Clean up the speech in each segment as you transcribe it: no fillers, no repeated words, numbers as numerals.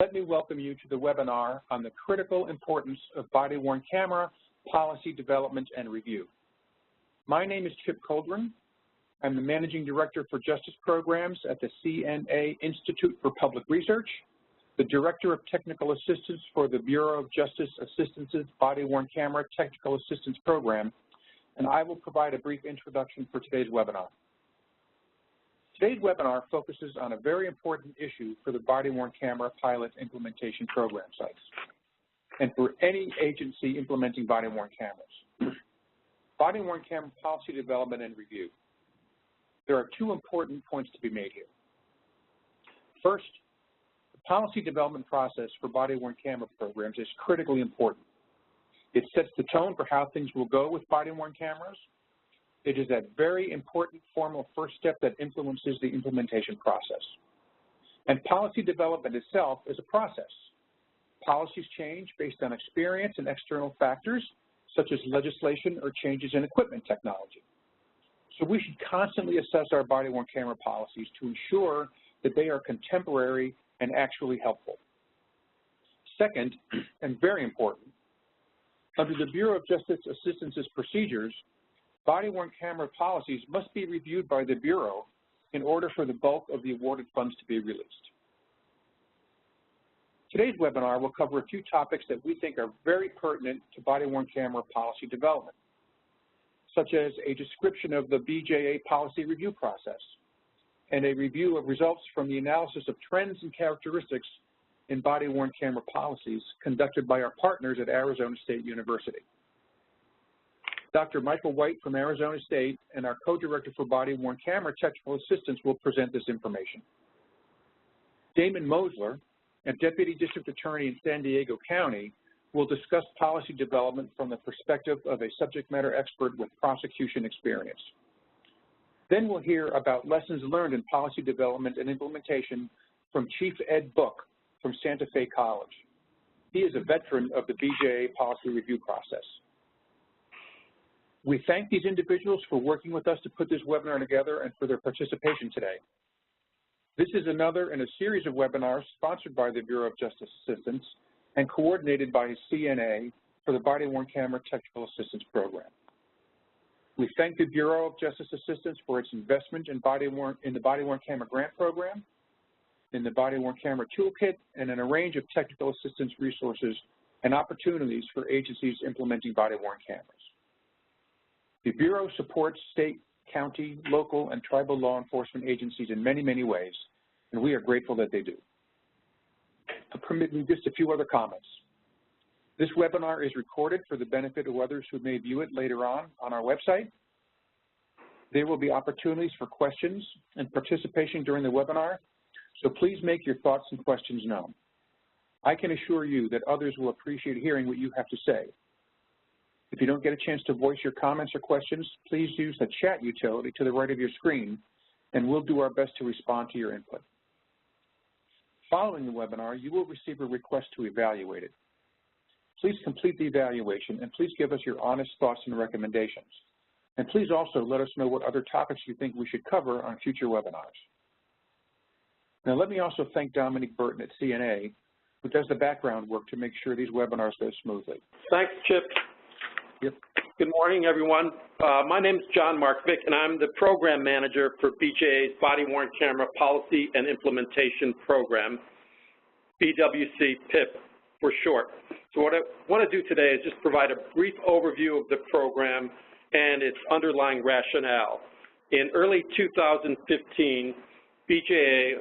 Let me welcome you to the webinar on the critical importance of body-worn camera policy development and review. My name is Chip Coldren. I'm the Managing Director for Justice Programs at the CNA Institute for Public Research, the Director of Technical Assistance for the Bureau of Justice Assistance's Body-Worn Camera Technical Assistance Program, and I will provide a brief introduction for today's webinar. Today's webinar focuses on a very important issue for the body-worn camera pilot implementation program sites and for any agency implementing body-worn cameras. Body-worn camera policy development and review. There are two important points to be made here. First, the policy development process for body-worn camera programs is critically important. It sets the tone for how things will go with body-worn cameras. It is that very important formal first step that influences the implementation process. And policy development itself is a process. Policies change based on experience and external factors, such as legislation or changes in equipment technology. So we should constantly assess our body-worn camera policies to ensure that they are contemporary and actually helpful. Second, and very important, under the Bureau of Justice Assistance's procedures, body-worn camera policies must be reviewed by the Bureau in order for the bulk of the awarded funds to be released. Today's webinar will cover a few topics that we think are very pertinent to body-worn camera policy development, such as a description of the BJA policy review process and a review of results from the analysis of trends and characteristics in body-worn camera policies conducted by our partners at Arizona State University. Dr. Michael White from Arizona State and our co-director for body-worn camera technical assistance will present this information. Damon Mosler, a Deputy District Attorney in San Diego County, will discuss policy development from the perspective of a subject matter expert with prosecution experience. Then we'll hear about lessons learned in policy development and implementation from Chief Ed Book from Santa Fe College. He is a veteran of the BJA policy review process. We thank these individuals for working with us to put this webinar together and for their participation today. This is another in a series of webinars sponsored by the Bureau of Justice Assistance and coordinated by CNA for the Body-Worn Camera Technical Assistance Program. We thank the Bureau of Justice Assistance for its investment in the Body-Worn Camera Grant Program, in the Body-Worn Camera Toolkit, and in a range of technical assistance resources and opportunities for agencies implementing body-worn cameras. The Bureau supports state, county, local, and tribal law enforcement agencies in many, many ways, and we are grateful that they do. Permit me just a few other comments. This webinar is recorded for the benefit of others who may view it later on our website. There will be opportunities for questions and participation during the webinar, so please make your thoughts and questions known. I can assure you that others will appreciate hearing what you have to say. If you don't get a chance to voice your comments or questions, please use the chat utility to the right of your screen, and we'll do our best to respond to your input. Following the webinar, you will receive a request to evaluate it. Please complete the evaluation, and please give us your honest thoughts and recommendations. And please also let us know what other topics you think we should cover on future webinars. Now, let me also thank Dominique Burton at CNA, who does the background work to make sure these webinars go smoothly. Thanks, Chip. Yep. Good morning, everyone. My name is John Markovic, and I'm the Program Manager for BJA's Body-Worn Camera Policy and Implementation Program, BWC PIP for short. So what I want to do today is just provide a brief overview of the program and its underlying rationale. In early 2015, BJA,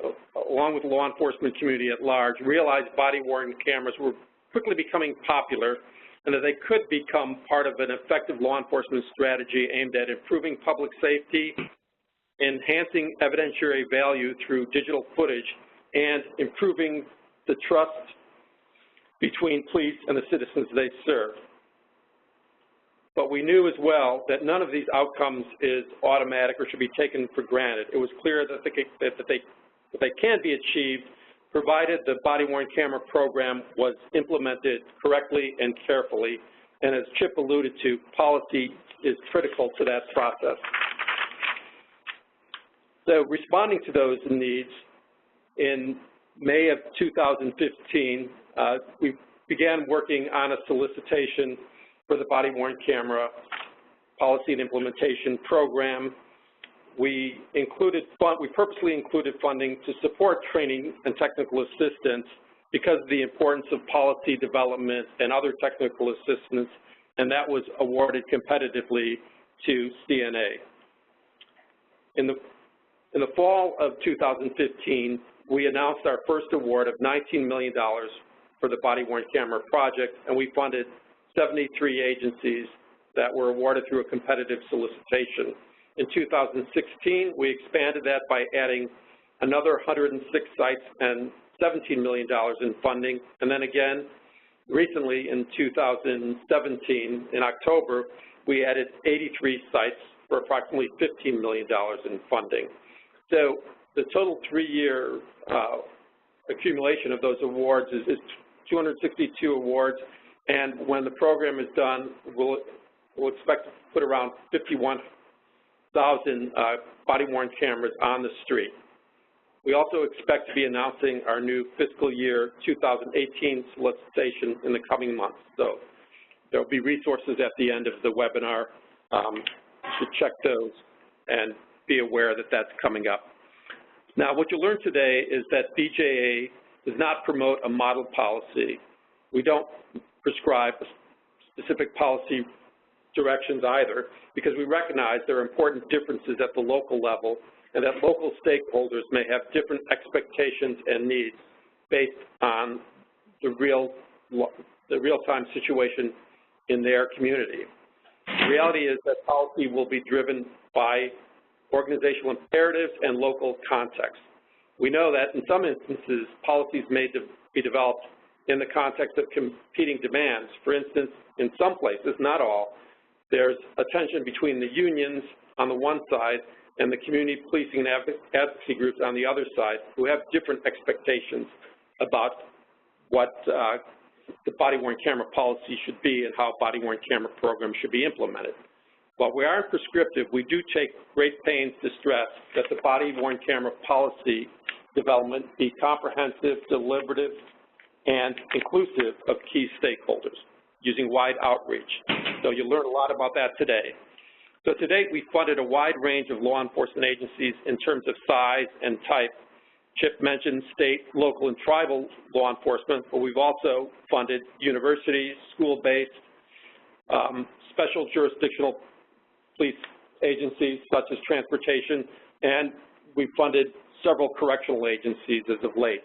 along with the law enforcement community at large, realized body-worn cameras were quickly becoming popular and that they could become part of an effective law enforcement strategy aimed at improving public safety, enhancing evidentiary value through digital footage, and improving the trust between police and the citizens they serve. But we knew as well that none of these outcomes is automatic or should be taken for granted. It was clear that they can be achieved provided the body-worn camera program was implemented correctly and carefully. And as Chip alluded to, policy is critical to that process. So responding to those needs, in May of 2015, we began working on a solicitation for the body-worn camera policy and implementation program. We purposely included funding to support training and technical assistance because of the importance of policy development and other technical assistance, and that was awarded competitively to CNA. In the fall of 2015, we announced our first award of $19 million for the body-worn camera project, and we funded 73 agencies that were awarded through a competitive solicitation. In 2016, we expanded that by adding another 106 sites and $17 million in funding, and then again, recently in 2017, in October, we added 83 sites for approximately $15 million in funding. So the total 3-year accumulation of those awards is 262 awards, and when the program is done, we'll expect to put around 51,000 body-worn cameras on the street. We also expect to be announcing our new fiscal year 2018 solicitation in the coming months. So there will be resources at the end of the webinar. You should check those and be aware that that's coming up. Now, what you'll learn today is that BJA does not promote a model policy. We don't prescribe specific policy directions either, because we recognize there are important differences at the local level and that local stakeholders may have different expectations and needs based on the real-time situation in their community. The reality is that policy will be driven by organizational imperatives and local context. We know that in some instances, policies may be developed in the context of competing demands. For instance, in some places, not all, there's a tension between the unions on the one side and the community policing and advocacy groups on the other side, who have different expectations about what the body-worn camera policy should be and how body-worn camera programs should be implemented. While we aren't prescriptive, we do take great pains to stress that the body-worn camera policy development be comprehensive, deliberative, and inclusive of key stakeholders, using wide outreach. So you'll learn a lot about that today. So to date, we funded a wide range of law enforcement agencies in terms of size and type. Chip mentioned state, local, and tribal law enforcement, but we've also funded universities, school-based, special jurisdictional police agencies such as transportation, and we've funded several correctional agencies as of late.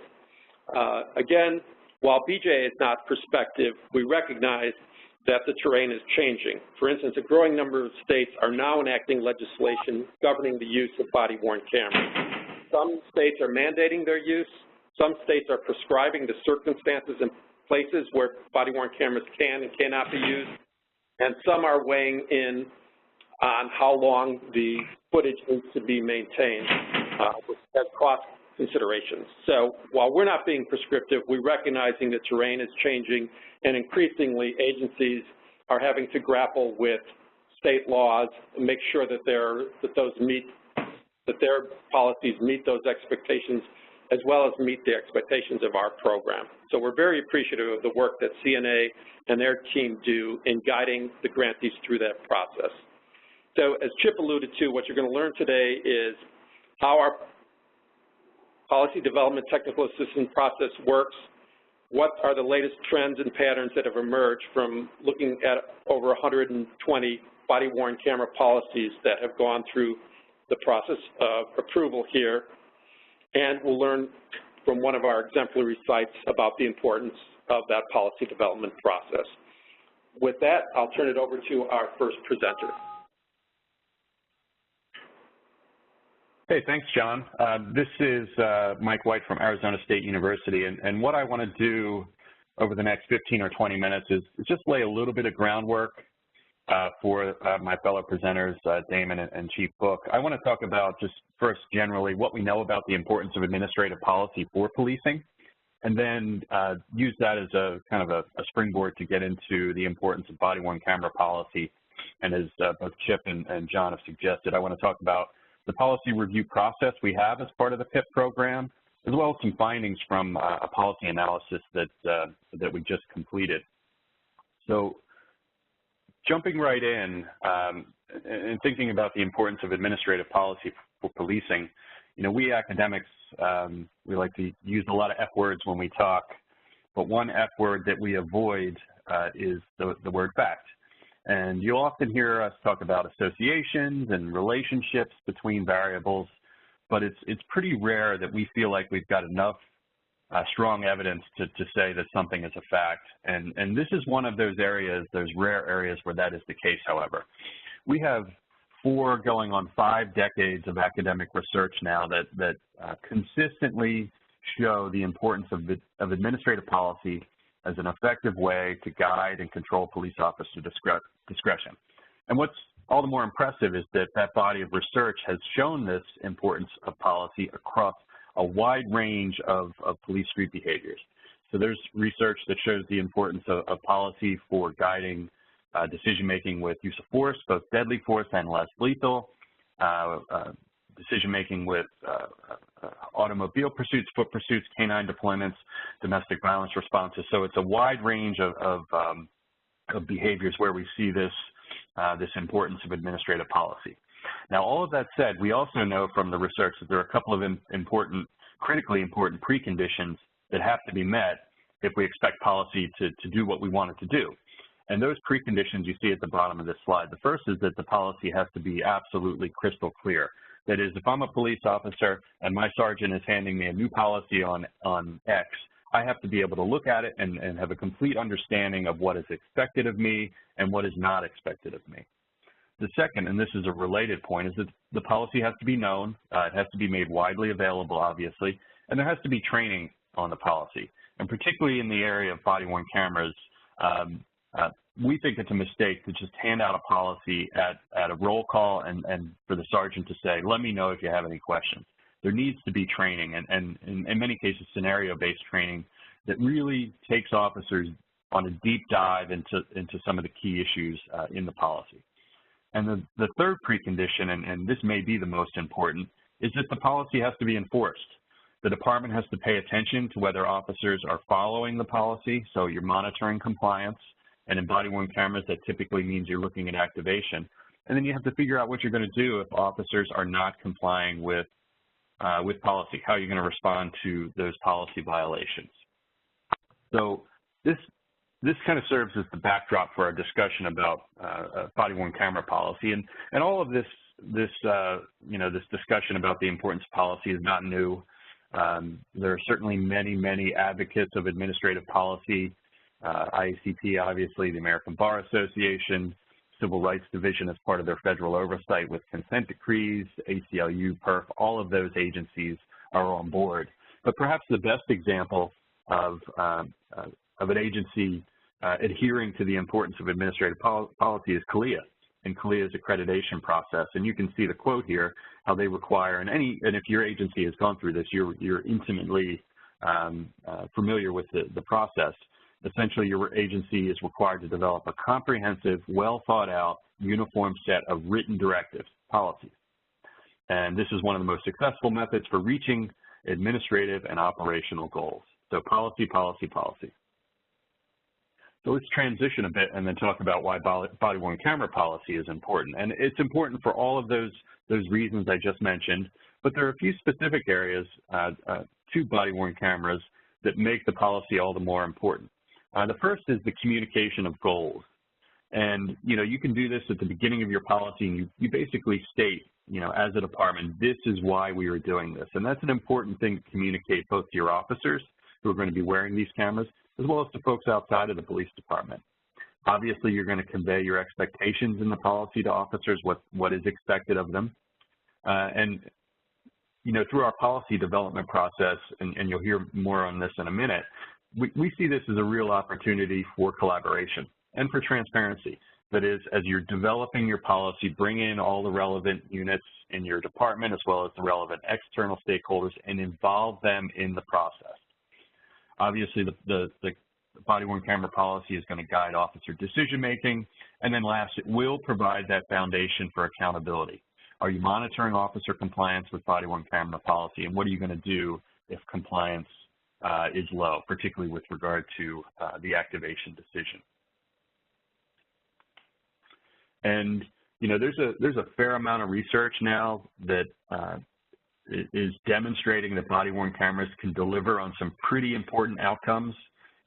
Again, while BJA is not prospective, we recognize that the terrain is changing. For instance, a growing number of states are now enacting legislation governing the use of body-worn cameras. Some states are mandating their use. Some states are prescribing the circumstances and places where body-worn cameras can and cannot be used. And some are weighing in on how long the footage needs to be maintained, which has cost considerations. So while we're not being prescriptive, we're recognizing the terrain is changing, and increasingly agencies are having to grapple with state laws and make sure that their policies meet those expectations, as well as meet the expectations of our program. So we're very appreciative of the work that CNA and their team do in guiding the grantees through that process. So as Chip alluded to, what you're going to learn today is how our policy development technical assistance process works, what are the latest trends and patterns that have emerged from looking at over 120 body-worn camera policies that have gone through the process of approval here, and we'll learn from one of our exemplary sites about the importance of that policy development process. With that, I'll turn it over to our first presenter. Hey, thanks, John. This is Mike White from Arizona State University, and what I want to do over the next 15 or 20 minutes is just lay a little bit of groundwork for my fellow presenters, Damon and Chief Book. I want to talk about just first generally what we know about the importance of administrative policy for policing, and then use that as a kind of a springboard to get into the importance of body-worn camera policy. And as both Chip and John have suggested, I want to talk about the policy review process we have as part of the PIP program, as well as some findings from a policy analysis that we just completed. So jumping right in and thinking about the importance of administrative policy for policing, you know, we academics, we like to use a lot of F words when we talk, but one F word that we avoid is the word fact. And you'll often hear us talk about associations and relationships between variables, but it's pretty rare that we feel like we've got enough strong evidence to say that something is a fact. And this is one of those areas, those rare areas where that is the case, however. We have 4 going on 5 decades of academic research now that consistently show the importance of administrative policy as an effective way to guide and control police officer discretion. And what's all the more impressive is that that body of research has shown this importance of policy across a wide range of police street behaviors. So there's research that shows the importance of policy for guiding decision-making with use of force, both deadly force and less lethal, decision-making with automobile pursuits, foot pursuits, canine deployments, domestic violence responses. So it's a wide range of behaviors where we see this importance of administrative policy. Now, all of that said, we also know from the research that there are a couple of critically important preconditions that have to be met if we expect policy to do what we want it to do. And those preconditions you see at the bottom of this slide. The first is that the policy has to be absolutely crystal clear. That is, if I'm a police officer and my sergeant is handing me a new policy on X, I have to be able to look at it and have a complete understanding of what is expected of me and what is not expected of me. The second, and this is a related point, is that the policy has to be known. It has to be made widely available, obviously, and there has to be training on the policy. And particularly in the area of body-worn cameras, we think it's a mistake to just hand out a policy at a roll call and for the sergeant to say, let me know if you have any questions. There needs to be training, and in many cases, scenario-based training that really takes officers on a deep dive into some of the key issues in the policy. And the third precondition, and this may be the most important, is that the policy has to be enforced. The department has to pay attention to whether officers are following the policy, so you're monitoring compliance, and in body-worn cameras, that typically means you're looking at activation. And then you have to figure out what you're going to do if officers are not complying with policy, how you're going to respond to those policy violations. So this kind of serves as the backdrop for our discussion about body-worn camera policy, and all of this discussion about the importance of policy is not new. There are certainly many advocates of administrative policy. IACP, obviously, the American Bar Association, Civil Rights Division as part of their federal oversight with consent decrees, ACLU, PERF, all of those agencies are on board. But perhaps the best example of an agency adhering to the importance of administrative policy is CALEA and CALEA's accreditation process. And you can see the quote here, how they require, and if your agency has gone through this, you're intimately familiar with the process. Essentially, your agency is required to develop a comprehensive, well-thought-out, uniform set of written directives, policies. And this is one of the most successful methods for reaching administrative and operational goals. So policy, policy, policy. So let's transition a bit and then talk about why body-worn camera policy is important. And it's important for all of those reasons I just mentioned, but there are a few specific areas to body-worn cameras that make the policy all the more important. The first is the communication of goals. And, you can do this at the beginning of your policy, and you basically state, as a department, this is why we are doing this. And that's an important thing to communicate both to your officers who are going to be wearing these cameras, as well as to folks outside of the police department. Obviously, you're going to convey your expectations in the policy to officers, what is expected of them. And through our policy development process, and you'll hear more on this in a minute, we see this as a real opportunity for collaboration and for transparency. That is, as you're developing your policy, bring in all the relevant units in your department as well as the relevant external stakeholders and involve them in the process. Obviously, the body-worn camera policy is going to guide officer decision-making. And then last, it will provide that foundation for accountability. Are you monitoring officer compliance with body-worn camera policy, and what are you going to do if compliance is low, particularly with regard to the activation decision. And there's a fair amount of research now that is demonstrating that body-worn cameras can deliver on some pretty important outcomes: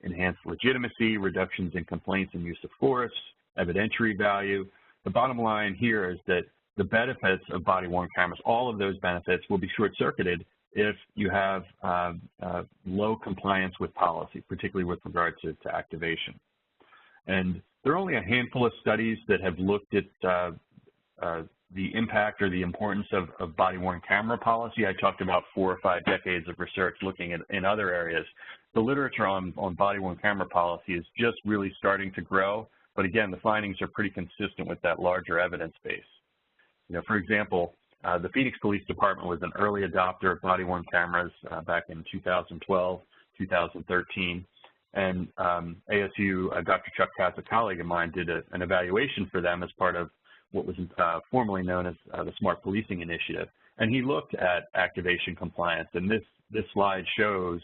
enhanced legitimacy, reductions in complaints and use of force, evidentiary value. The bottom line here is that the benefits of body-worn cameras, all of those benefits, will be short-circuited if you have low compliance with policy, particularly with regard to activation. And there are only a handful of studies that have looked at the impact or the importance of body-worn camera policy. I talked about 4 or 5 decades of research looking at in other areas. The literature on body-worn camera policy is just really starting to grow, but again, the findings are pretty consistent with that larger evidence base. For example, the Phoenix Police Department was an early adopter of body-worn cameras back in 2012, 2013. And ASU, Dr. Chuck Katz, a colleague of mine, did an evaluation for them as part of what was formerly known as the Smart Policing Initiative. And he looked at activation compliance. And this slide shows,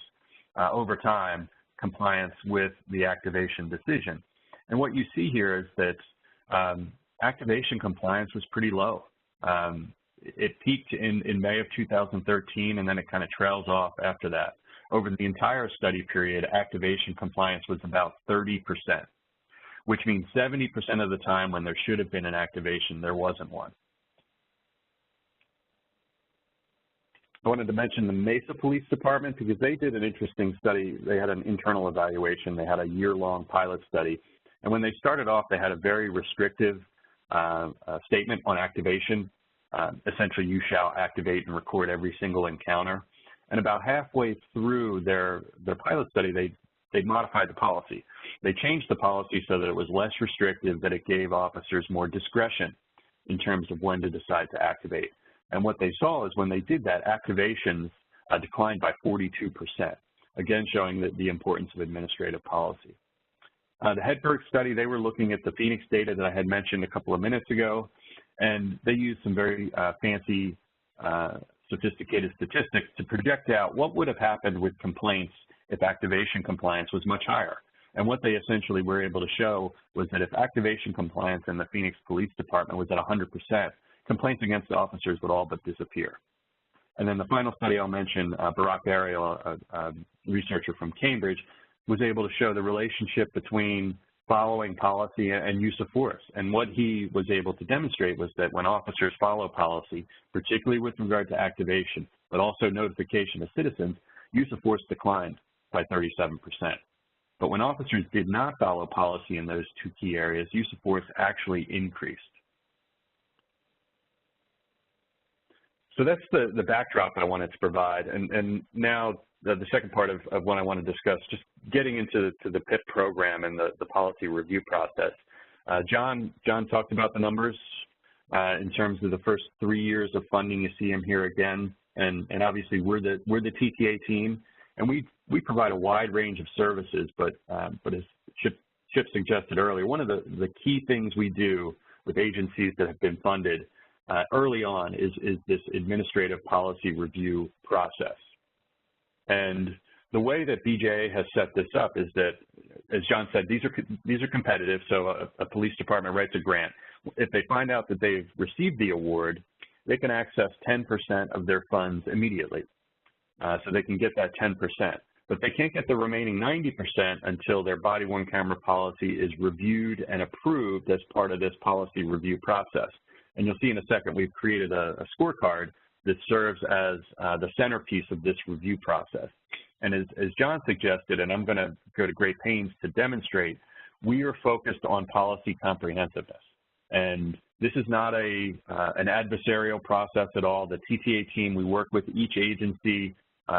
over time, compliance with the activation decision. And what you see here is that activation compliance was pretty low. It peaked in May of 2013, and then it kind of trails off after that. Over the entire study period, activation compliance was about 30%, which means 70% of the time when there should have been an activation, there wasn't one. I wanted to mention the Mesa Police Department because they did an interesting study. They had an internal evaluation. They had a year-long pilot study. And when they started off, they had a very restrictive statement on activation. Essentially, you shall activate and record every single encounter. And about halfway through their pilot study, they modified the policy. They changed the policy so that it was less restrictive, that it gave officers more discretion in terms of when to decide to activate. And what they saw is when they did that, activations declined by 42%, again showing that the importance of administrative policy. The Hedberg study, they were looking at the Phoenix data that I had mentioned a couple of minutes ago, and they used some very fancy sophisticated statistics to project out what would have happened with complaints if activation compliance was much higher. And what they essentially were able to show was that if activation compliance in the Phoenix Police Department was at 100%, complaints against the officers would all but disappear. And then the final study I'll mention, Barack Ariel, a researcher from Cambridge, was able to show the relationship between following policy and use of force. And what he was able to demonstrate was that when officers follow policy, particularly with regard to activation, but also notification of citizens, use of force declined by 37%. But when officers did not follow policy in those 2 key areas, use of force actually increased. So that's the backdrop I wanted to provide. And now the second part of what I want to discuss, just getting into the PIP program and the policy review process. John talked about the numbers in terms of the first 3 years of funding. You see them here again, and obviously we're the TTA team, and we provide a wide range of services. But as Chip suggested earlier, one of the key things we do with agencies that have been funded early on is this administrative policy review process. And the way that BJA has set this up is that, as John said, these are competitive. So a police department writes a grant. If they find out that they've received the award, they can access 10% of their funds immediately. So they can get that 10%. But they can't get the remaining 90% until their body-worn camera policy is reviewed and approved as part of this policy review process. And you'll see in a second, we've created a scorecard that serves as the centerpiece of this review process. And as John suggested, and I'm going to go to great pains to demonstrate, we are focused on policy comprehensiveness. And this is not an adversarial process at all. The TTA team, we work with each agency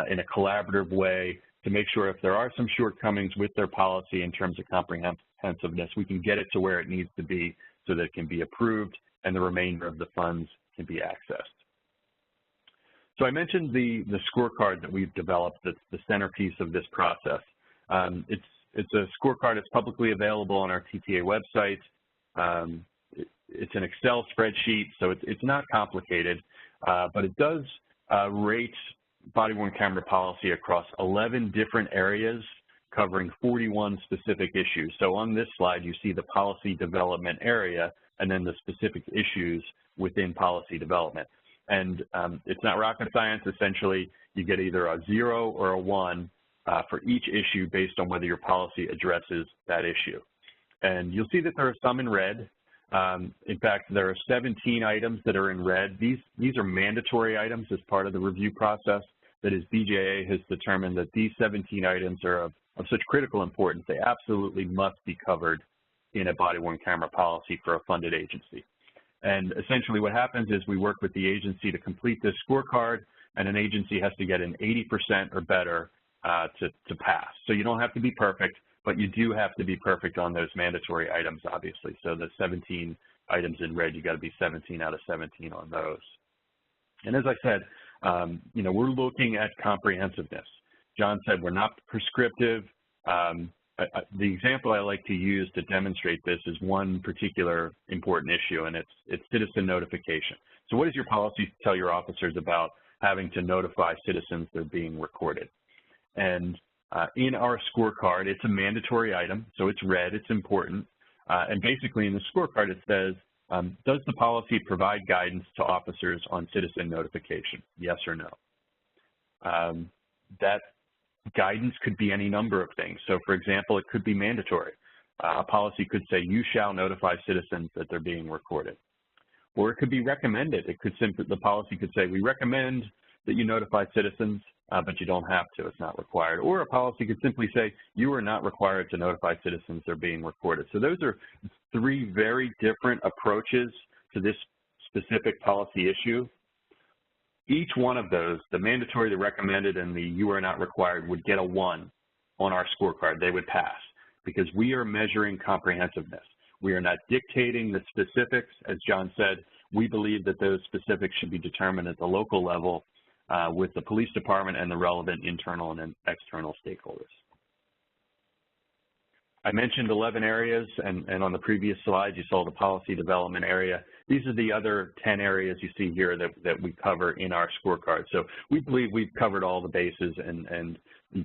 in a collaborative way to make sure if there are some shortcomings with their policy in terms of comprehensiveness, we can get it to where it needs to be so that it can be approved and the remainder of the funds can be accessed. So I mentioned the scorecard that we've developed that's the centerpiece of this process. It's a scorecard that's publicly available on our TTA website. It's an Excel spreadsheet, so it's not complicated, but it does rate body-worn camera policy across 11 different areas covering 41 specific issues. So on this slide, you see the policy development area and then the specific issues within policy development. And it's not rocket science. Essentially, you get either a 0 or a 1 for each issue based on whether your policy addresses that issue. And you'll see that there are some in red. In fact, there are 17 items that are in red. These are mandatory items as part of the review process. That is, BJA has determined that these 17 items are of such critical importance, they absolutely must be covered in a body-worn camera policy for a funded agency. And essentially what happens is we work with the agency to complete this scorecard, and an agency has to get an 80% or better to pass. So you don't have to be perfect, but you do have to be perfect on those mandatory items, obviously. So the 17 items in red, you got to be 17 out of 17 on those. And as I said, you know, we're looking at comprehensiveness. John said we're not prescriptive. The example I like to use to demonstrate this is one particular important issue, and it's citizen notification. So what does your policy tell your officers about having to notify citizens they're being recorded? And in our scorecard, it's a mandatory item, so it's red, it's important. And basically in the scorecard it says, does the policy provide guidance to officers on citizen notification, yes or no? That guidance could be any number of things. So for example, it could be mandatory. A policy could say you shall notify citizens that they're being recorded. Or it could be recommended. It could simply, the policy could say we recommend that you notify citizens, but you don't have to, it's not required. Or a policy could simply say you are not required to notify citizens they're being recorded. So those are three very different approaches to this specific policy issue. Each one of those, the mandatory, the recommended, and the you are not required, would get a 1 on our scorecard. They would pass because we are measuring comprehensiveness. We are not dictating the specifics. As John said, we believe that those specifics should be determined at the local level with the police department and the relevant internal and external stakeholders. I mentioned 11 areas, and on the previous slide, you saw the policy development area. These are the other 10 areas you see here that we cover in our scorecard. So we believe we've covered all the bases, and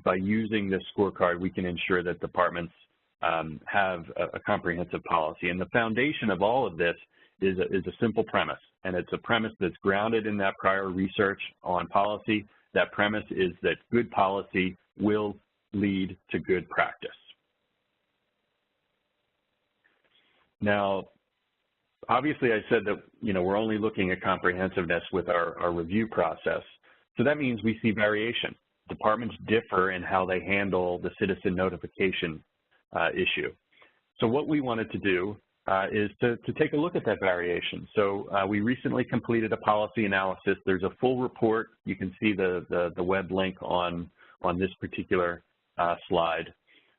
by using this scorecard, we can ensure that departments have a comprehensive policy. And the foundation of all of this is a simple premise, and it's a premise that's grounded in that prior research on policy. That premise is that good policy will lead to good practice. Now, obviously I said that, you know, we're only looking at comprehensiveness with our review process. So that means we see variation. Departments differ in how they handle the citizen notification issue. So what we wanted to do is to take a look at that variation. So we recently completed a policy analysis. There's a full report. You can see the web link on this particular slide.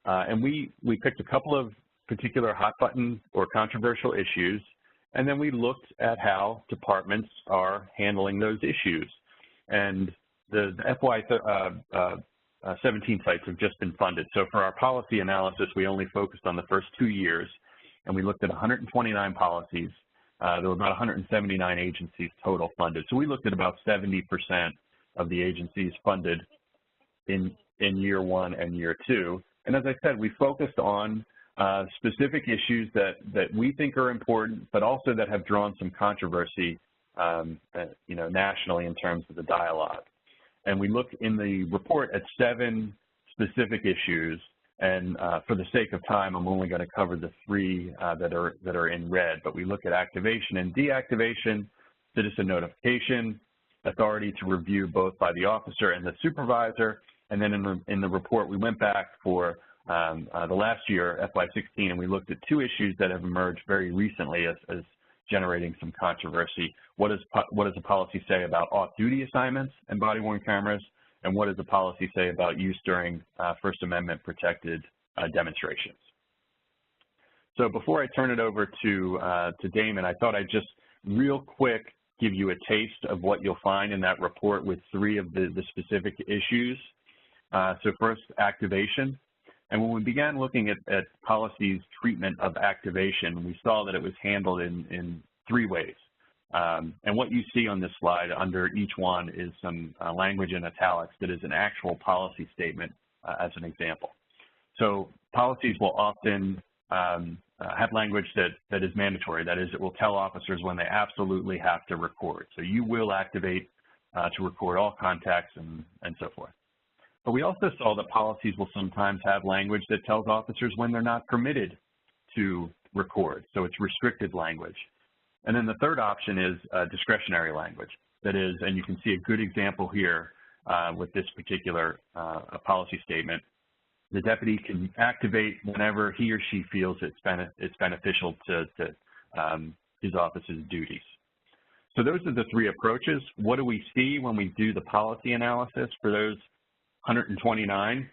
And we picked a couple of particular hot button or controversial issues, and then we looked at how departments are handling those issues. And the FY 17 sites have just been funded. So for our policy analysis, we only focused on the first 2 years, and we looked at 129 policies. There were about 179 agencies total funded. So we looked at about 70% of the agencies funded in year 1 and year 2. And as I said, we focused on specific issues that we think are important, but also that have drawn some controversy, you know, nationally in terms of the dialogue. And we look in the report at 7 specific issues, and for the sake of time, I'm only going to cover the 3 that are in red. But we look at activation and deactivation, citizen notification, authority to review both by the officer and the supervisor, and then in the report we went back for the last year, FY 16, and we looked at 2 issues that have emerged very recently as generating some controversy. What does the policy say about off-duty assignments and body-worn cameras, and what does the policy say about use during First Amendment protected demonstrations? So before I turn it over to Damon, I thought I'd just real quick give you a taste of what you'll find in that report with 3 of the specific issues. So first, activation. And when we began looking at policy's treatment of activation, we saw that it was handled in 3 ways. And what you see on this slide under each one is some language in italics that is an actual policy statement as an example. So policies will often have language that is mandatory. That is, it will tell officers when they absolutely have to record. So you will activate to record all contacts and so forth. But we also saw that policies will sometimes have language that tells officers when they're not permitted to record. So it's restricted language. And then the third option is discretionary language. That is, and you can see a good example here with this particular policy statement. The deputy can activate whenever he or she feels it's beneficial to his office's duties. So those are the three approaches. What do we see when we do the policy analysis for those 129?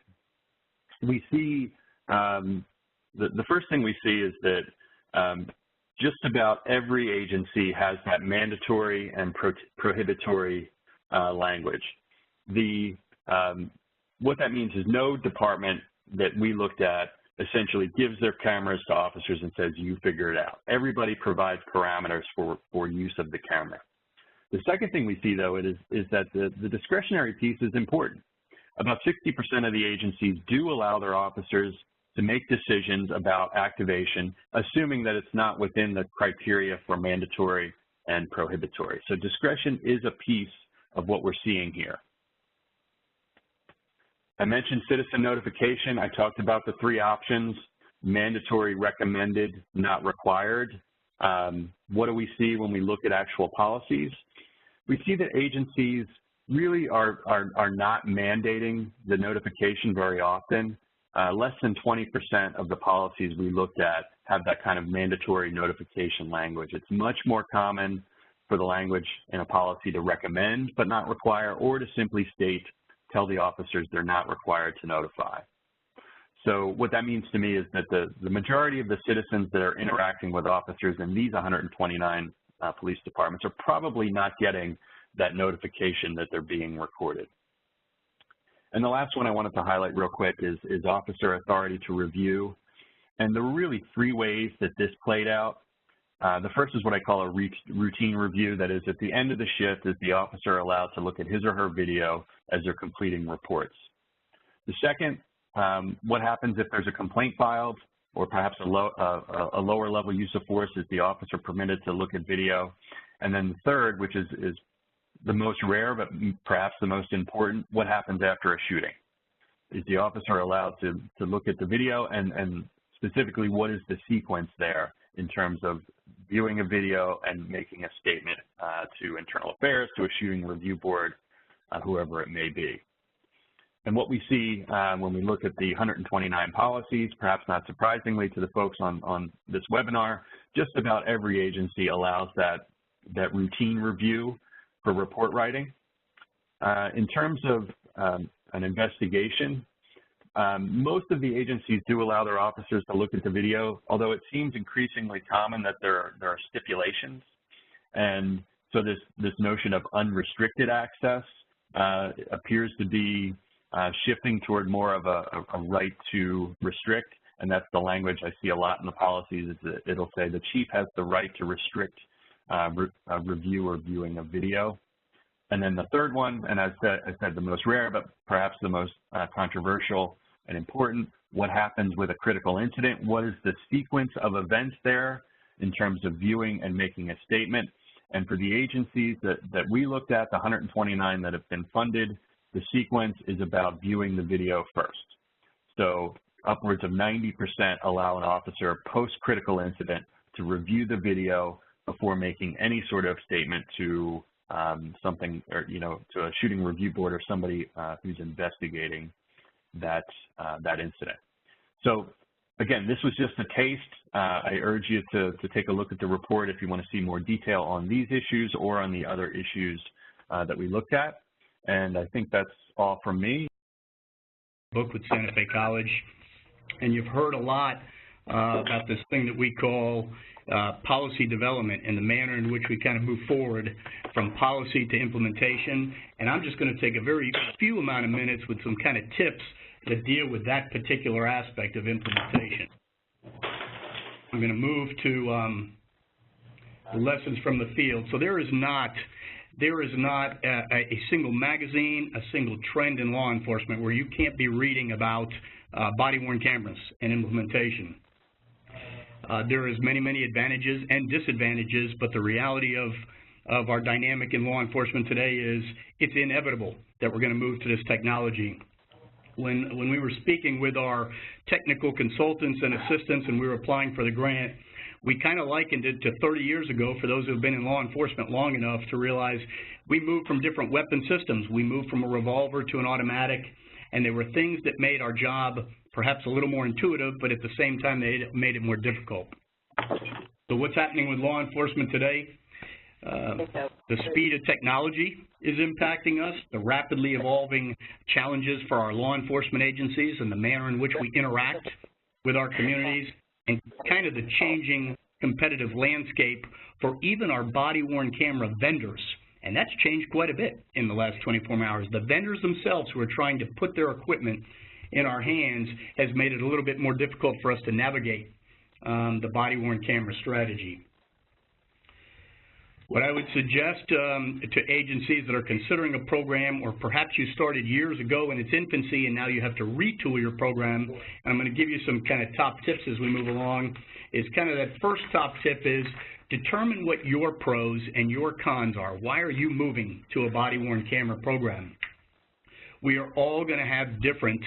We see, the first thing we see is that just about every agency has that mandatory and prohibitory language. What that means is no department that we looked at essentially gives their cameras to officers and says, you figure it out. Everybody provides parameters for use of the camera. The second thing we see, though, is that the discretionary piece is important. About 60% of the agencies do allow their officers to make decisions about activation, assuming that it's not within the criteria for mandatory and prohibitory. So discretion is a piece of what we're seeing here. I mentioned citizen notification. I talked about the three options: mandatory, recommended, not required. What do we see when we look at actual policies? We see that agencies really are not mandating the notification very often. Less than 20% of the policies we looked at have that kind of mandatory notification language. It's much more common for the language in a policy to recommend but not require, or to simply state, tell the officers they're not required to notify. So what that means to me is that the majority of the citizens that are interacting with officers in these 129 police departments are probably not getting that notification that they're being recorded. And the last one I wanted to highlight real quick is officer authority to review. And there were really three ways that this played out. The first is what I call a routine review. That is, at the end of the shift, is the officer allowed to look at his or her video as they're completing reports. The second, what happens if there's a complaint filed or perhaps a lower level use of force, is the officer permitted to look at video? And then the third, which is the most rare but perhaps the most important, what happens after a shooting? Is the officer allowed to look at the video, and specifically what is the sequence there in terms of viewing a video and making a statement to internal affairs, to a shooting review board, whoever it may be. And what we see when we look at the 129 policies, perhaps not surprisingly to the folks on this webinar, just about every agency allows that routine review for report writing. In terms of an investigation, most of the agencies do allow their officers to look at the video, although it seems increasingly common that there are stipulations. And so this notion of unrestricted access appears to be shifting toward more of a right to restrict, and that's the language I see a lot in the policies. Is that it'll say the chief has the right to restrict review or viewing of video. And then the third one, and I said the most rare, but perhaps the most controversial and important, what happens with a critical incident? What is the sequence of events there in terms of viewing and making a statement? And for the agencies that we looked at, the 129 that have been funded, the sequence is about viewing the video first. So upwards of 90% allow an officer post-critical incident to review the video before making any sort of statement to something, or to a shooting review board or somebody who's investigating that incident. So again, this was just a taste. I urge you to take a look at the report if you want to see more detail on these issues or on the other issues that we looked at. And I think that's all from me. Book with Santa Fe College, and you've heard a lot about this thing that we call policy development and the manner in which we kind of move forward from policy to implementation. And I'm just going to take a very few amount of minutes with some kind of tips that deal with that particular aspect of implementation. I'm going to move to lessons from the field. So there is not a single magazine, a single trend in law enforcement where you can't be reading about body-worn cameras and implementation. There is many advantages and disadvantages, but the reality of our dynamic in law enforcement today is it's inevitable that we're going to move to this technology. When we were speaking with our technical consultants and assistants and we were applying for the grant, we kind of likened it to 30 years ago for those who have been in law enforcement long enough to realize we moved from different weapon systems. We moved from a revolver to an automatic, and there were things that made our job perhaps a little more intuitive, but at the same time they made it more difficult. So what's happening with law enforcement today? The speed of technology is impacting us, the rapidly evolving challenges for our law enforcement agencies and the manner in which we interact with our communities, and kind of the changing competitive landscape for even our body-worn camera vendors. And that's changed quite a bit in the last 24 hours. The vendors themselves who are trying to put their equipment in our hands has made it a little bit more difficult for us to navigate the body-worn camera strategy. What I would suggest to agencies that are considering a program, or perhaps you started years ago in its infancy and now you have to retool your program, and I'm going to give you some kind of top tips as we move along, is kind of that first top tip is determine what your pros and your cons are. Why are you moving to a body-worn camera program? We are all going to have different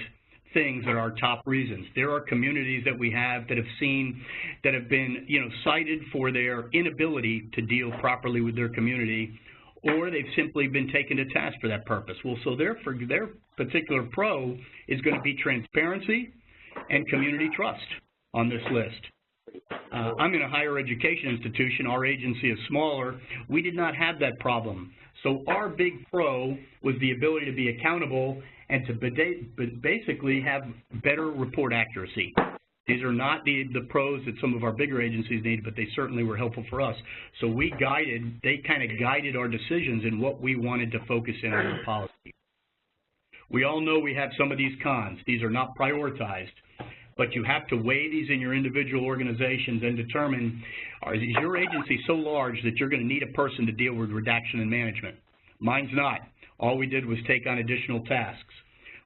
things that are our top reasons. There are communities that we have that have been, cited for their inability to deal properly with their community, or they've simply been taken to task for that purpose. Well, so their particular pro is going to be transparency and community trust on this list. I'm in a higher education institution. Our agency is smaller. We did not have that problem. So our big pro was the ability to be accountable and to basically have better report accuracy. These are not the pros that some of our bigger agencies need, but they certainly were helpful for us. So they kind of guided our decisions in what we wanted to focus in on our policy. We all know we have some of these cons. These are not prioritized, but you have to weigh these in your individual organizations and determine, is your agency so large that you're going to need a person to deal with redaction and management? Mine's not. All we did was take on additional tasks.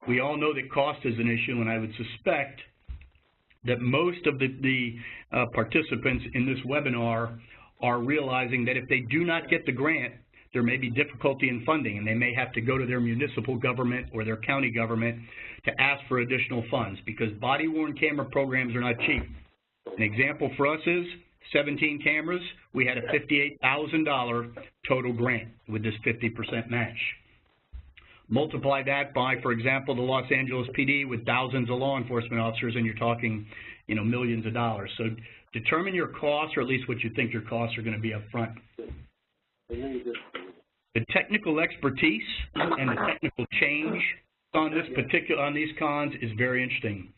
We all know that cost is an issue, and I would suspect that most of the participants in this webinar are realizing that if they do not get the grant, there may be difficulty in funding, and they may have to go to their municipal government or their county government to ask for additional funds, because body-worn camera programs are not cheap. An example for us is 17 cameras. We had a $58,000 total grant with this 50% match. Multiply that by, for example, the Los Angeles PD with thousands of law enforcement officers, and you're talking, millions of dollars. So determine your costs, or at least what you think your costs are going to be up front. The technical expertise and the technical change on these cons is very interesting.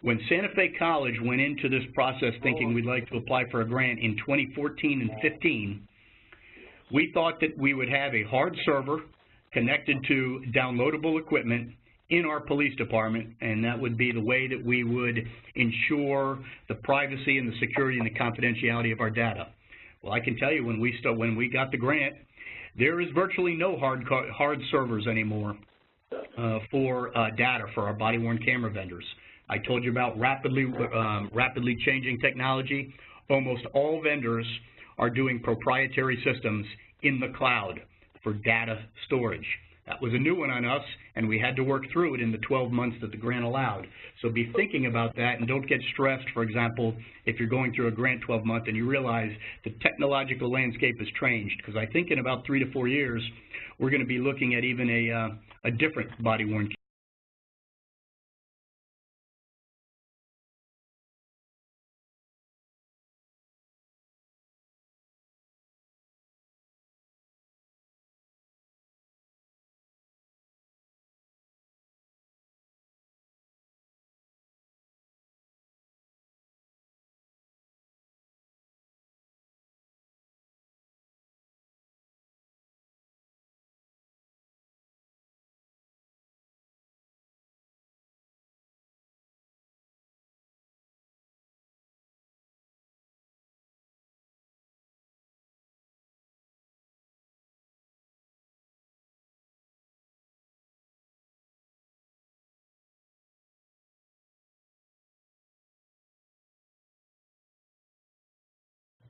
When Santa Fe College went into this process thinking we'd like to apply for a grant in 2014 and 15, we thought that we would have a hard server connected to downloadable equipment in our police department, and that would be the way that we would ensure the privacy and the security and the confidentiality of our data. Well, I can tell you when we got the grant, there is virtually no hard servers anymore for data for our body-worn camera vendors. I told you about rapidly changing technology. Almost all vendors are doing proprietary systems in the cloud for data storage. That was a new one on us, and we had to work through it in the 12 months that the grant allowed. So be thinking about that, and don't get stressed, for example, if you're going through a grant 12-month and you realize the technological landscape has changed, because I think in about 3 to 4 years, we're going to be looking at even a different body-worn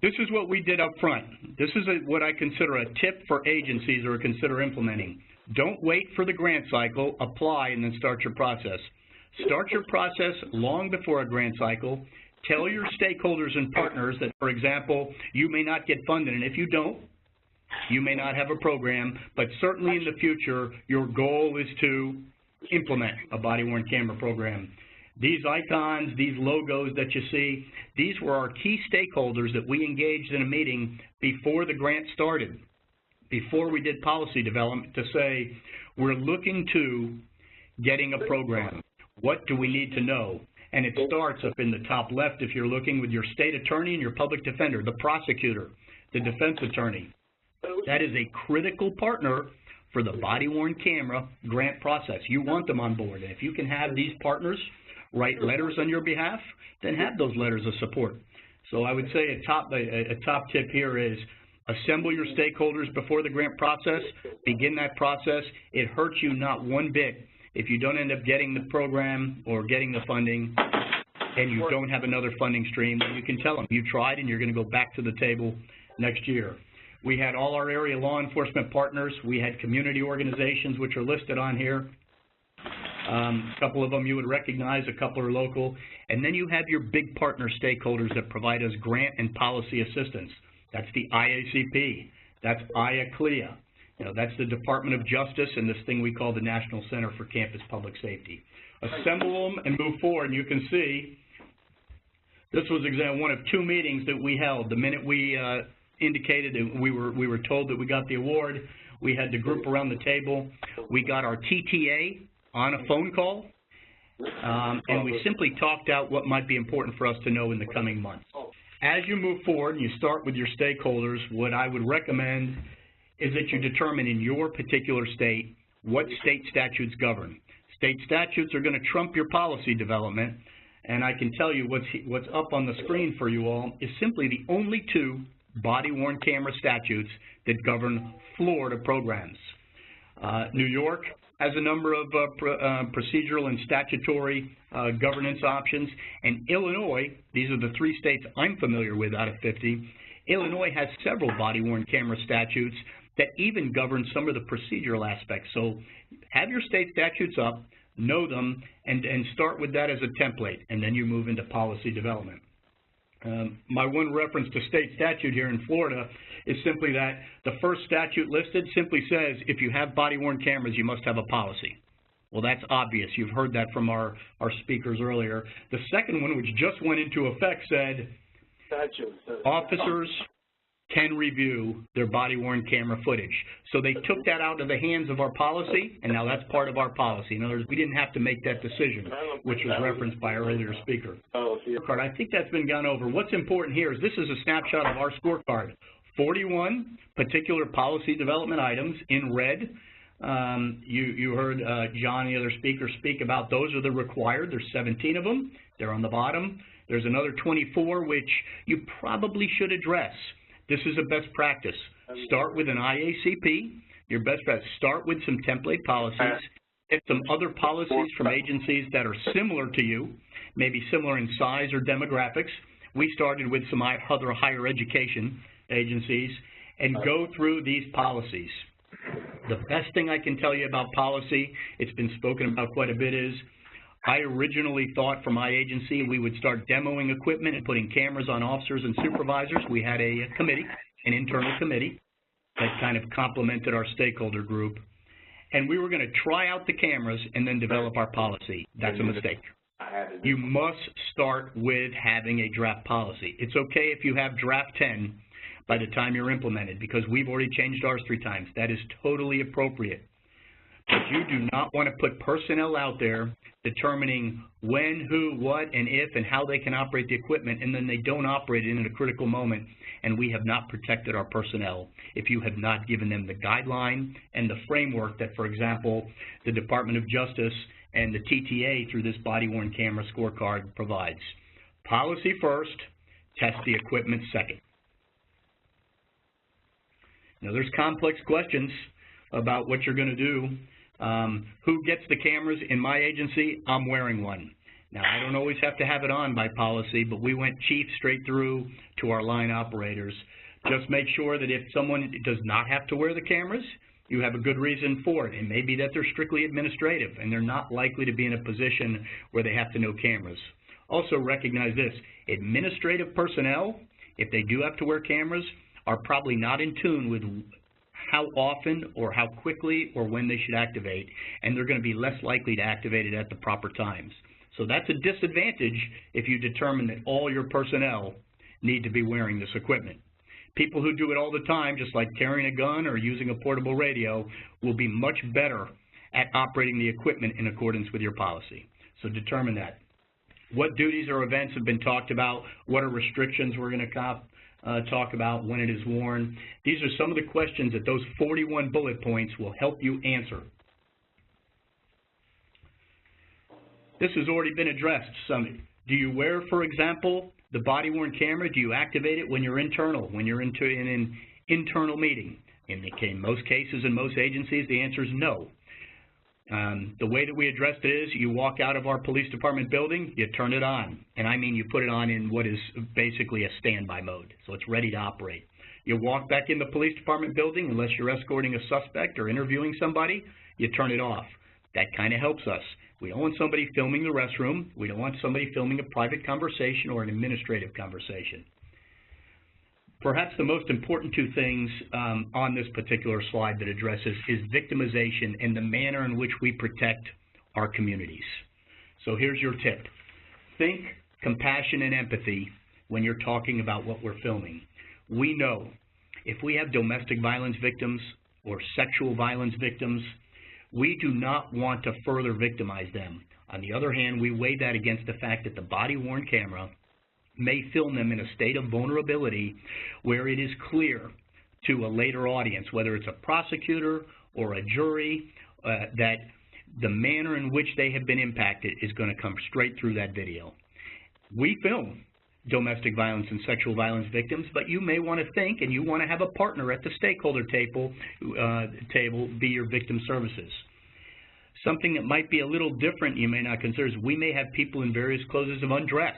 This is what we did up front. This is what I consider a tip for agencies or consider implementing. Don't wait for the grant cycle, apply, and then start your process. Start your process long before a grant cycle. Tell your stakeholders and partners that, for example, you may not get funded, and if you don't, you may not have a program, but certainly in the future, your goal is to implement a body-worn camera program. These icons, these logos that you see, these were our key stakeholders that we engaged in a meeting before the grant started, before we did policy development, to say, we're looking to getting a program. What do we need to know? And it starts up in the top left if you're looking with your state attorney and your public defender, the prosecutor, the defense attorney. That is a critical partner for the body-worn camera grant process. You want them on board. And if you can have these partners write letters on your behalf, then have those letters of support. So I would say a top tip here is assemble your stakeholders before the grant process, begin that process. It hurts you not one bit if you don't end up getting the program or getting the funding and you don't have another funding stream. You can tell them you tried and you're going to go back to the table next year. We had all our area law enforcement partners. We had community organizations, which are listed on here. A couple of them you would recognize, a couple are local. And then you have your big partner stakeholders that provide us grant and policy assistance. That's the IACP. That's IACLEA. You know, that's the Department of Justice and this thing we call the National Center for Campus Public Safety. Assemble them and move forward. And you can see this was one of two meetings that we held. The minute we indicated that we were told that we got the award, we had the group around the table. We got our TTA on a phone call, and we simply talked out what might be important for us to know in the coming months. As you move forward and you start with your stakeholders, what I would recommend is that you determine in your particular state what state statutes govern. State statutes are going to trump your policy development, and I can tell you what's up on the screen for you all is simply the only two body-worn camera statutes that govern Florida programs. New York has a number of procedural and statutory governance options, and Illinois, these are the three states I'm familiar with out of 50, Illinois has several body-worn camera statutes that even govern some of the procedural aspects. So have your state statutes up, know them, and start with that as a template, and then you move into policy development. My one reference to state statute here in Florida is simply that the first statute listed simply says if you have body-worn cameras, you must have a policy. Well, that's obvious. You've heard that from our speakers earlier. The second one, which just went into effect, said officers can review their body-worn camera footage. So they took that out of the hands of our policy, and now that's part of our policy. In other words, we didn't have to make that decision, which was referenced by our earlier speaker. I think that's been gone over. What's important here is this is a snapshot of our scorecard. 41 particular policy development items in red. You heard John and the other speakers speak about those are the required. There's 17 of them. They're on the bottom. There's another 24 which you probably should address. This is a best practice. Start with an IACP, your best practice. Start with some template policies. Get some other policies from agencies that are similar to you, maybe similar in size or demographics. We started with some other higher education agencies and go through these policies. The best thing I can tell you about policy, it's been spoken about quite a bit, is I originally thought for my agency we would start demoing equipment and putting cameras on officers and supervisors. We had a committee, an internal committee, that kind of complemented our stakeholder group. And we were going to try out the cameras and then develop our policy. That's a mistake. You must start with having a draft policy. It's okay if you have draft 10 by the time you're implemented, because we've already changed ours 3 times. That is totally appropriate. But you do not want to put personnel out there determining when, who, what, and if, and how they can operate the equipment, and then they don't operate it in a critical moment, and we have not protected our personnel if you have not given them the guideline and the framework that, for example, the Department of Justice and the TTA through this body-worn camera scorecard provides. Policy first, test the equipment second. Now, there's complex questions about what you're going to do. Who gets the cameras? In my agency, I'm wearing one. Now, I don't always have to have it on by policy, but we went chief straight through to our line operators. Just make sure that if someone does not have to wear the cameras, you have a good reason for it. It may be that they're strictly administrative and they're not likely to be in a position where they have to know cameras. Also recognize this, administrative personnel, if they do have to wear cameras, are probably not in tune with how often or how quickly or when they should activate, and they're going to be less likely to activate it at the proper times. So that's a disadvantage if you determine that all your personnel need to be wearing this equipment. People who do it all the time, just like carrying a gun or using a portable radio, will be much better at operating the equipment in accordance with your policy. So determine that. What duties or events have been talked about? What are restrictions we're going to talk about when it is worn? These are some of the questions that those 41 bullet points will help you answer. This has already been addressed. Do you wear, for example, the body-worn camera? Do you activate it when you're internal, when you're in an internal meeting? In most cases, in most agencies, the answer is no. The way that we addressed it is you walk out of our police department building, you turn it on. And I mean you put it on in what is basically a standby mode, so it's ready to operate. You walk back in the police department building, unless you're escorting a suspect or interviewing somebody, you turn it off. That kind of helps us. We don't want somebody filming the restroom. We don't want somebody filming a private conversation or an administrative conversation. Perhaps the most important two things on this particular slide that addresses is victimization and the manner in which we protect our communities. So here's your tip. Think compassion and empathy when you're talking about what we're filming. We know if we have domestic violence victims or sexual violence victims, we do not want to further victimize them. On the other hand, we weigh that against the fact that the body-worn camera may film them in a state of vulnerability where it is clear to a later audience, whether it's a prosecutor or a jury, that the manner in which they have been impacted is going to come straight through that video. We film domestic violence and sexual violence victims, but you may want to think and you want to have a partner at the stakeholder table be your victim services. Something that might be a little different you may not consider is we may have people in various clothes of undress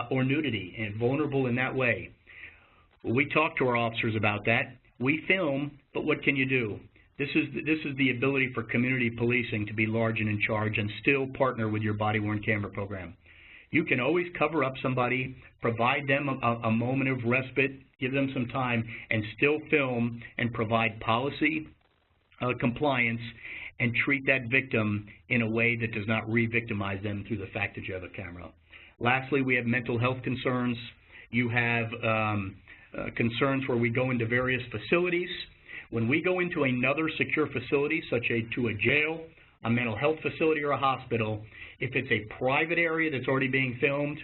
or nudity and vulnerable in that way. We talk to our officers about that. We film, but what can you do? This is the ability for community policing to be large and in charge and still partner with your body-worn camera program. You can always cover up somebody, provide them a moment of respite, give them some time, and still film and provide policy compliance and treat that victim in a way that does not re-victimize them through the fact that you have a camera. Lastly, we have mental health concerns. You have concerns where we go into various facilities. When we go into another secure facility, such as to a jail, a mental health facility, or a hospital, if it's a private area that's already being filmed,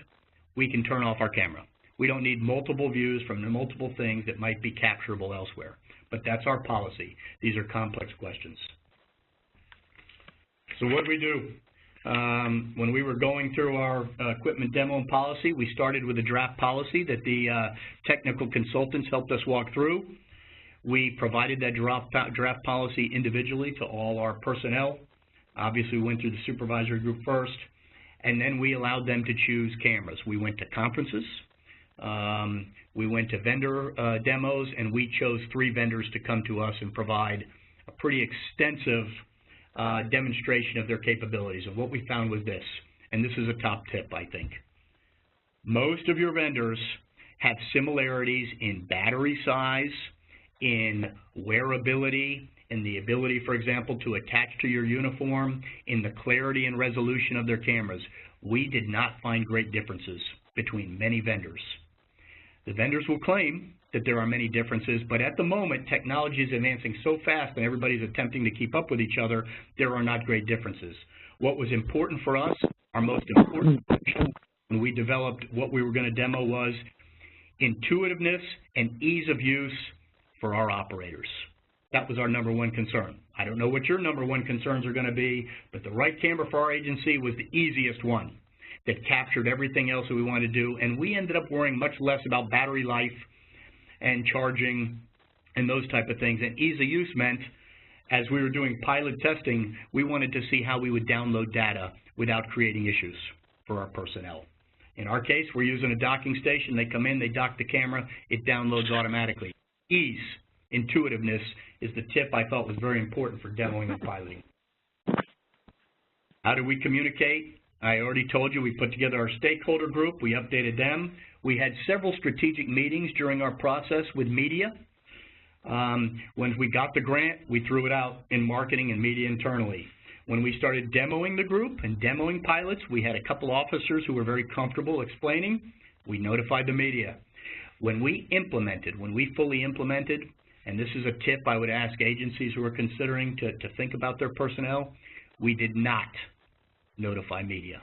we can turn off our camera. We don't need multiple views from the multiple things that might be capturable elsewhere. But that's our policy. These are complex questions. So what do we do? When we were going through our equipment demo and policy, we started with a draft policy that the technical consultants helped us walk through. We provided that draft policy individually to all our personnel. Obviously, we went through the supervisory group first, and then we allowed them to choose cameras. We went to conferences, we went to vendor demos, and we chose 3 vendors to come to us and provide a pretty extensive demonstration of their capabilities. And what we found was this, and this is a top tip, I think. Most of your vendors have similarities in battery size, in wearability, in the ability, for example, to attach to your uniform, in the clarity and resolution of their cameras. We did not find great differences between many vendors. The vendors will claim that there are many differences, but at the moment, technology is advancing so fast and everybody's attempting to keep up with each other, there are not great differences. What was important for us, our most important function when we developed what we were going to demo was intuitiveness and ease of use for our operators. That was our #1 concern. I don't know what your #1 concerns are going to be, but the right camera for our agency was the easiest one that captured everything else that we wanted to do, and we ended up worrying much less about battery life and charging and those type of things. And ease of use meant, as we were doing pilot testing, we wanted to see how we would download data without creating issues. for our personnel. In our case, we're using a docking station. They come in, they dock the camera, it downloads automatically. Ease, intuitiveness is the tip I thought was very important for demoing and piloting. How do we communicate? I already told you we put together our stakeholder group. We updated them. We had several strategic meetings during our process with media. When we got the grant, we threw it out in marketing and media internally. When we started demoing the group and demoing pilots, we had a couple officers who were very comfortable explaining. We notified the media. When we fully implemented, and this is a tip I would ask agencies who are considering to think about their personnel, we did not notify media.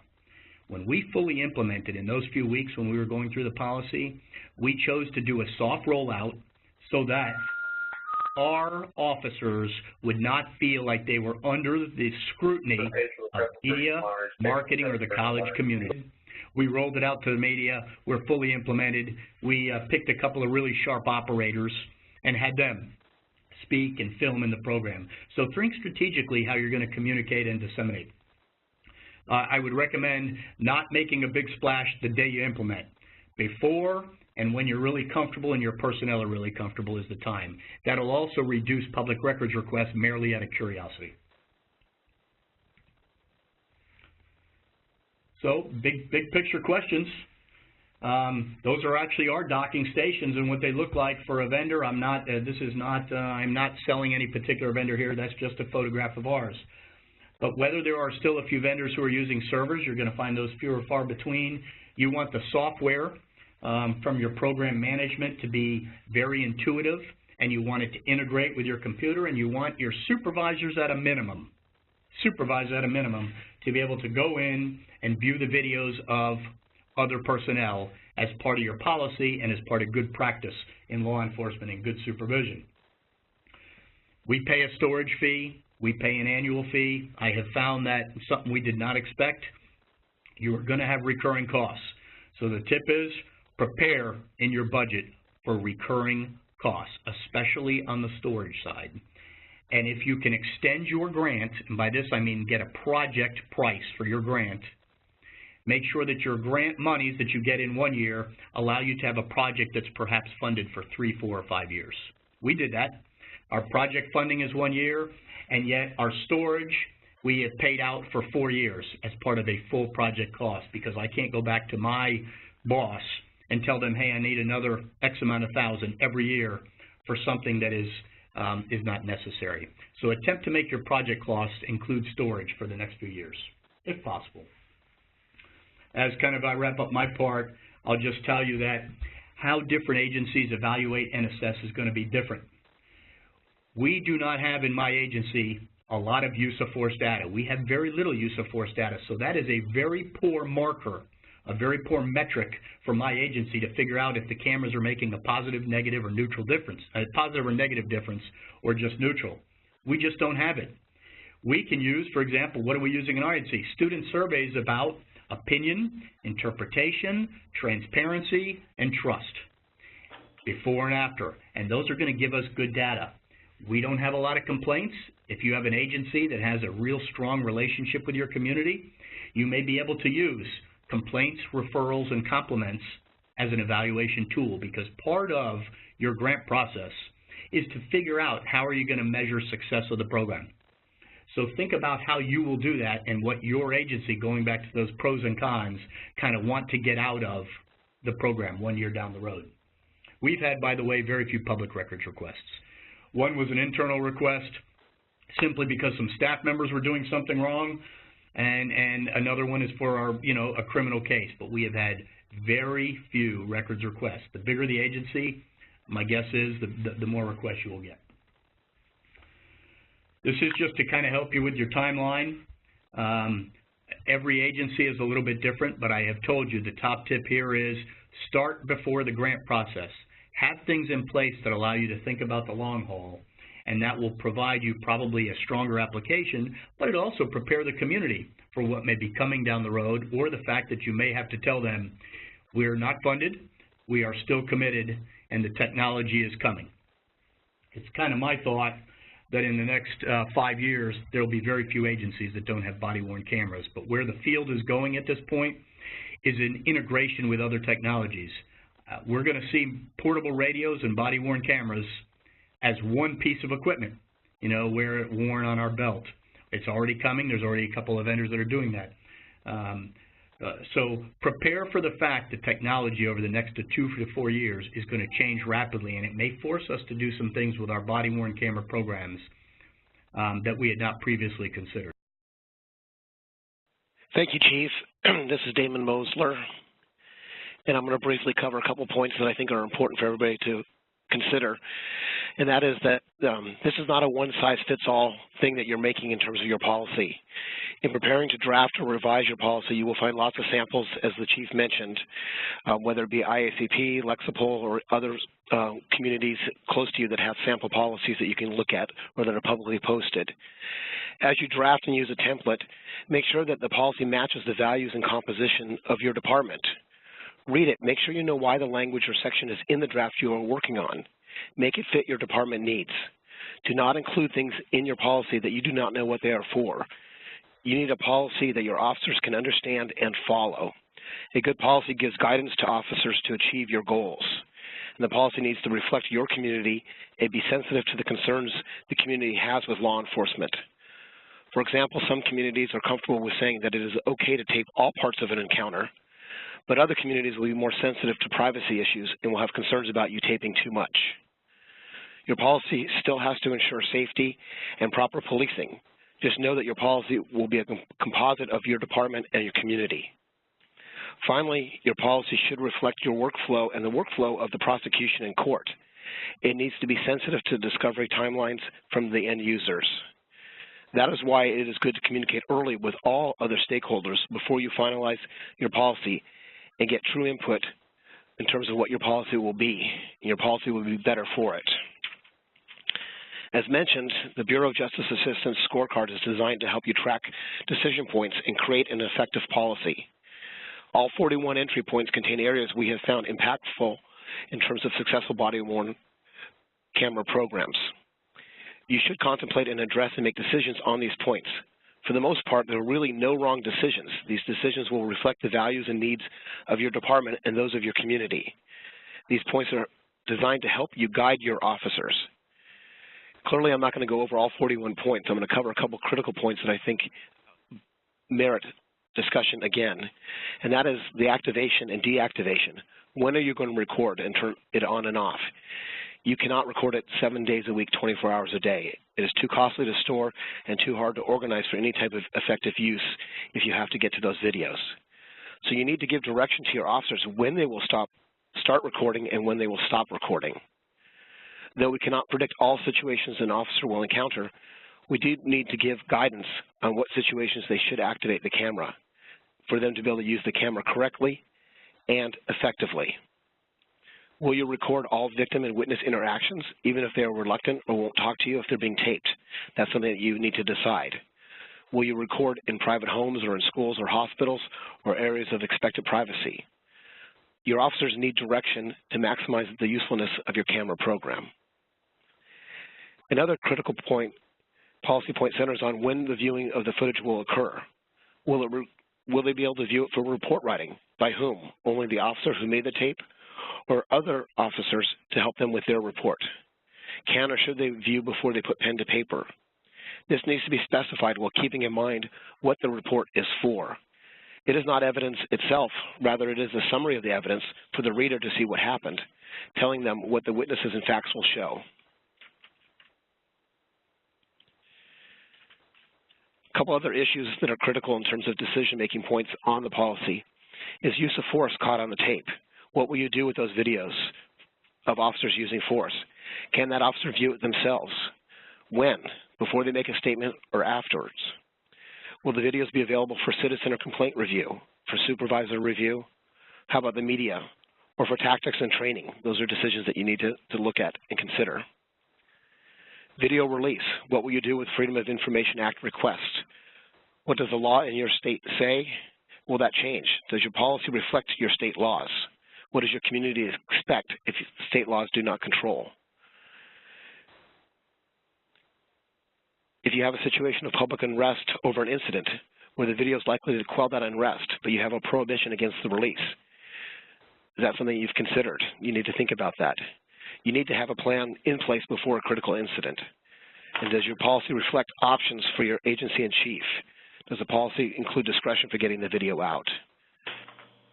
When we fully implemented in those few weeks when we were going through the policy, we chose to do a soft rollout so that our officers would not feel like they were under the scrutiny of media, marketing, or the college community. We rolled it out to the media. We're fully implemented. We picked a couple of really sharp operators and had them speak and film in the program. So think strategically how you're going to communicate and disseminate. I would recommend not making a big splash the day you implement. Before and when you're really comfortable and your personnel are really comfortable is the time. That'll also reduce public records requests merely out of curiosity. So, big picture questions. Those are actually our docking stations and what they look like for a vendor. I'm not selling any particular vendor here. That's just a photograph of ours. But whether there are still a few vendors who are using servers, you're going to find those few or far between. You want the software from your program management to be very intuitive, and you want it to integrate with your computer, and you want your supervisors at a minimum, to be able to go in and view the videos of other personnel as part of your policy and as part of good practice in law enforcement and good supervision. We pay a storage fee. We pay an annual fee. I have found that something we did not expect. You are going to have recurring costs. So the tip is prepare in your budget for recurring costs, especially on the storage side. And if you can extend your grant, and by this I mean get a project price for your grant, make sure that your grant monies that you get in 1 year allow you to have a project that's perhaps funded for 3, 4, or 5 years. We did that. Our project funding is 1 year, and yet our storage we have paid out for 4 years as part of a full project cost, because I can't go back to my boss and tell them, hey, I need another X amount of thousand every year for something that is not necessary. So attempt to make your project costs include storage for the next few years, if possible. As kind of I wrap up my part, I'll just tell you that how different agencies evaluate and assess is going to be different. We do not have in my agency a lot of use of force data. We have very little use of force data, so that is a very poor marker, a very poor metric for my agency to figure out if the cameras are making a positive, negative, or neutral difference, a positive or negative difference, or just neutral. We just don't have it. We can use, for example, what are we using in our agency? Student surveys about opinion, interpretation, transparency, and trust, before and after, and those are going to give us good data. We don't have a lot of complaints. If you have an agency that has a real strong relationship with your community, you may be able to use complaints, referrals, and compliments as an evaluation tool, because part of your grant process is to figure out how are you going to measure success of the program. So think about how you will do that and what your agency, going back to those pros and cons, kind of want to get out of the program 1 year down the road. We've had, by the way, very few public records requests. One was an internal request simply because some staff members were doing something wrong, and another one is for our, a criminal case. But we have had very few records requests. The bigger the agency, my guess is the more requests you will get. This is just to kind of help you with your timeline. Every agency is a little bit different, but I have told you the top tip here is start before the grant process. Have things in place that allow you to think about the long haul, and that will provide you probably a stronger application, but it also prepare the community for what may be coming down the road, or the fact that you may have to tell them, we're not funded, we are still committed, and the technology is coming. It's kind of my thought. that in the next 5 years, there will be very few agencies that don't have body-worn cameras. But where the field is going at this point is an integration with other technologies. We're going to see portable radios and body-worn cameras as one piece of equipment, you know, wear it worn on our belt. It's already coming. There's already a couple of vendors that are doing that. So prepare for the fact that technology over the next 2 to 4 years is going to change rapidly, and it may force us to do some things with our body-worn camera programs that we had not previously considered. Thank you, Chief. This is Damon Mosler, and I'm going to briefly cover a couple points that I think are important for everybody to consider, and that is that this is not a one-size-fits-all thing that you're making in terms of your policy. In preparing to draft or revise your policy, you will find lots of samples, as the Chief mentioned, whether it be IACP, Lexipol, or other communities close to you that have sample policies that you can look at or that are publicly posted. As you draft and use a template, make sure that the policy matches the values and composition of your department. Read it. Make sure you know why the language or section is in the draft you are working on. Make it fit your department needs. Do not include things in your policy that you do not know what they are for. You need a policy that your officers can understand and follow. A good policy gives guidance to officers to achieve your goals. And the policy needs to reflect your community and be sensitive to the concerns the community has with law enforcement. For example, some communities are comfortable with saying that it is okay to tape all parts of an encounter, but other communities will be more sensitive to privacy issues and will have concerns about you taping too much. Your policy still has to ensure safety and proper policing. Just know that your policy will be a composite of your department and your community. Finally, your policy should reflect your workflow and the workflow of the prosecution in court. It needs to be sensitive to discovery timelines from the end users. That is why it is good to communicate early with all other stakeholders before you finalize your policy and get true input in terms of what your policy will be, and your policy will be better for it. As mentioned, the Bureau of Justice Assistance Scorecard is designed to help you track decision points and create an effective policy. All 41 entry points contain areas we have found impactful in terms of successful body-worn camera programs. You should contemplate and address and make decisions on these points. For the most part, there are really no wrong decisions. These decisions will reflect the values and needs of your department and those of your community. These points are designed to help you guide your officers. Clearly, I'm not going to go over all 41 points. I'm going to cover a couple critical points that I think merit discussion again, and that is the activation and deactivation. When are you going to record and turn it on and off? You cannot record it 7 days a week, 24 hours a day. It is too costly to store and too hard to organize for any type of effective use if you have to get to those videos. So you need to give direction to your officers when they will start recording and when they will stop recording. Though we cannot predict all situations an officer will encounter, we do need to give guidance on what situations they should activate the camera for them to be able to use the camera correctly and effectively. Will you record all victim and witness interactions, even if they are reluctant or won't talk to you if they're being taped? That's something that you need to decide. Will you record in private homes or in schools or hospitals or areas of expected privacy? Your officers need direction to maximize the usefulness of your camera program. Another critical point, policy point, centers on when the viewing of the footage will occur. Will they be able to view it for report writing? By whom? Only the officer who made the tape, or other officers to help them with their report? Can or should they view before they put pen to paper? This needs to be specified while keeping in mind what the report is for. It is not evidence itself, rather it is a summary of the evidence for the reader to see what happened, telling them what the witnesses and facts will show. A couple other issues that are critical in terms of decision-making points on the policy is use of force caught on the tape. What will you do with those videos of officers using force? Can that officer view it themselves? When? Before they make a statement or afterwards? Will the videos be available for citizen or complaint review, for supervisor review? How about the media? Or for tactics and training? Those are decisions that you need to look at and consider. Video release. What will you do with Freedom of Information Act requests? What does the law in your state say? Will that change? Does your policy reflect your state laws? What does your community expect if state laws do not control? you have a situation of public unrest over an incident where the video is likely to quell that unrest, but you have a prohibition against the release, is that something you've considered? You need to think about that. You need to have a plan in place before a critical incident. And does your policy reflect options for your agency and chief? Does the policy include discretion for getting the video out?